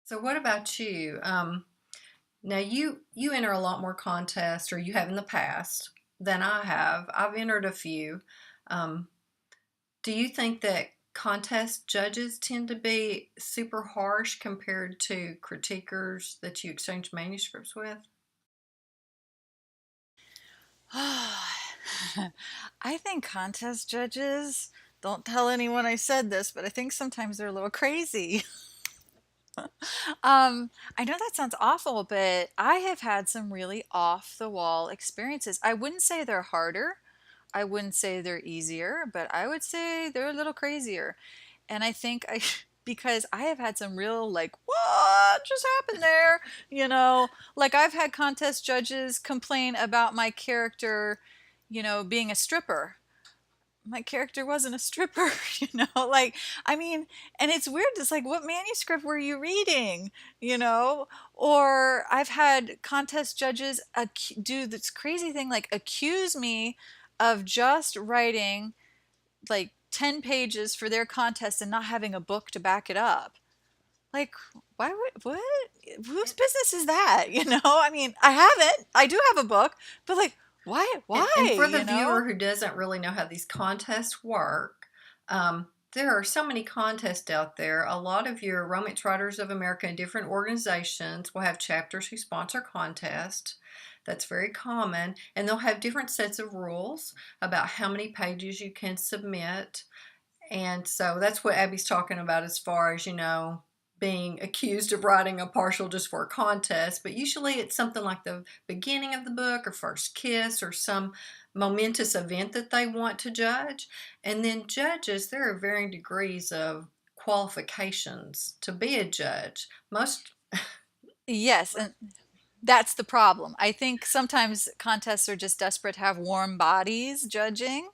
So what about you? Now you enter a lot more contests, or you have in the past than I have. I've entered a few. Um, do you think that contest judges tend to be super harsh compared to critiquers that you exchange manuscripts with? I think contest judges, don't tell anyone I said this, but I think sometimes they're a little crazy. I know that sounds awful, but I have had some really off the wall experiences. I wouldn't say they're harder. I wouldn't say they're easier, but I would say they're a little crazier. And I think I because I have had some real like what just happened there, like I've had contest judges complain about my character, being a stripper. My character wasn't a stripper, like, I mean, and it's weird. It's like, what manuscript were you reading, you know? Or I've had contest judges do this crazy thing, like accuse me of just writing like 10 pages for their contest and not having a book to back it up. Like, why would, what? Whose business is that? I mean, I do have a book, but like, And why, for the viewer who doesn't really know how these contests work, there are so many contests out there. A lot of your Romance Writers of America and different organizations will have chapters who sponsor contests. That's very common. And they'll have different sets of rules about how many pages you can submit. And so that's what Abbie's talking about as far as, being accused of writing a partial just for a contest. But usually it's something like the beginning of the book or first kiss or some momentous event that they want to judge. And then judges, there are varying degrees of qualifications to be a judge. Most Yes, and that's the problem. I think sometimes contests are just desperate to have warm bodies judging,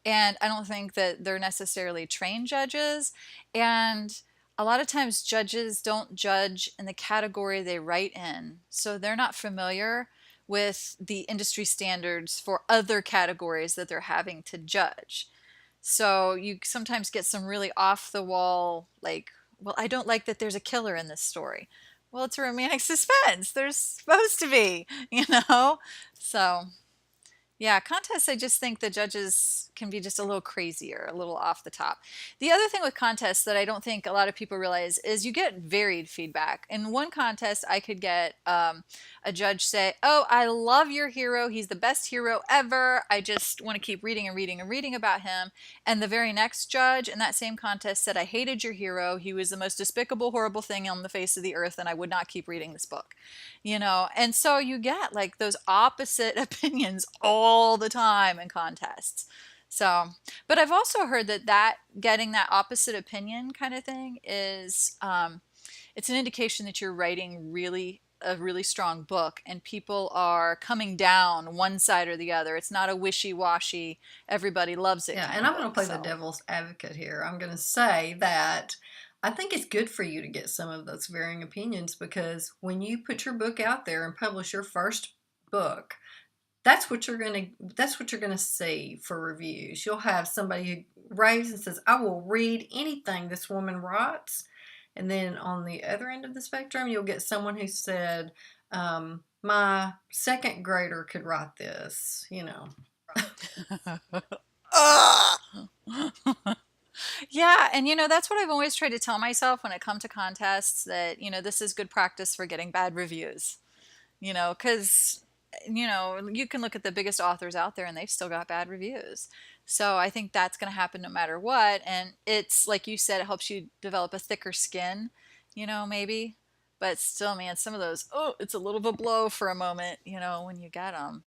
and I don't think that they're necessarily trained judges. And a lot of times, judges don't judge in the category they write in, so they're not familiar with the industry standards for other categories that they're having to judge. So you sometimes get some really off the wall, like, well, I don't like that there's a killer in this story. Well, it's a romantic suspense. There's supposed to be, you know? So, yeah, contests, I just think the judges can be just a little crazier, a little off the top. The other thing with contests that I don't think a lot of people realize is you get varied feedback. In one contest, I could get a judge say, "Oh, I love your hero. He's the best hero ever. I just want to keep reading and reading and reading about him." And the very next judge in that same contest said, "I hated your hero. He was the most despicable, horrible thing on the face of the earth, and I would not keep reading this book." And so you get like those opposite opinions all the time in contests. So, but I've also heard that getting that opposite opinion kind of thing is it's an indication that you're writing really a really strong book and people are coming down one side or the other. It's not a wishy-washy everybody loves it Yeah, kind and of I'm going to book. play the So devil's advocate here. I'm going to say that I think it's good for you to get some of those varying opinions, because when you put your book out there and publish your first book, that's what you're going to see for reviews. You'll have somebody who raves and says, "I will read anything this woman writes." And then on the other end of the spectrum, you'll get someone who said, "My second grader could write this." yeah, and that's what I've always tried to tell myself when it comes to contests, that this is good practice for getting bad reviews. Because you can look at the biggest authors out there and they've still got bad reviews. So I think that's going to happen no matter what. And it's like you said, it helps you develop a thicker skin, maybe. But still, man, some of those, oh, it's a little of a blow for a moment, when you get them.